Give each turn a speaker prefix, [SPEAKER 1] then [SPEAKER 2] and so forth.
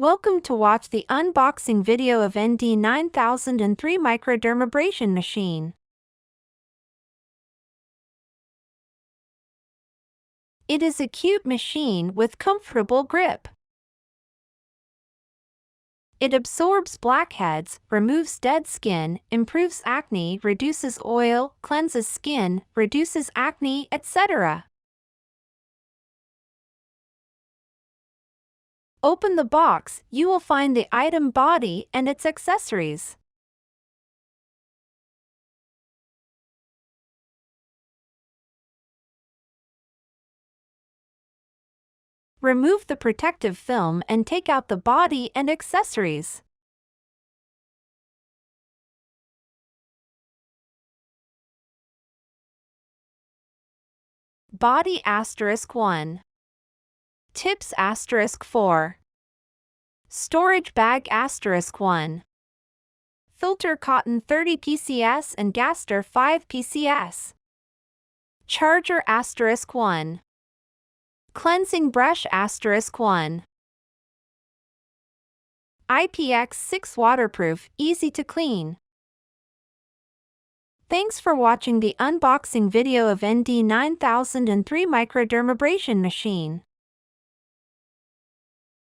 [SPEAKER 1] Welcome to watch the unboxing video of ND9003 Microdermabrasion machine. It is a cute machine with comfortable grip. It absorbs blackheads, removes dead skin, improves acne, reduces oil, cleanses skin, reduces acne, etc. Open the box, you will find the item body and its accessories. Remove the protective film and take out the body and accessories. Body *1. Tips *4. Storage bag *1. Filter cotton 30 PCS and Gaster 5 PCS. Charger *1. Cleansing brush *1. IPX6 waterproof, easy to clean. Thanks for watching the unboxing video of ND9003 Microdermabrasion machine.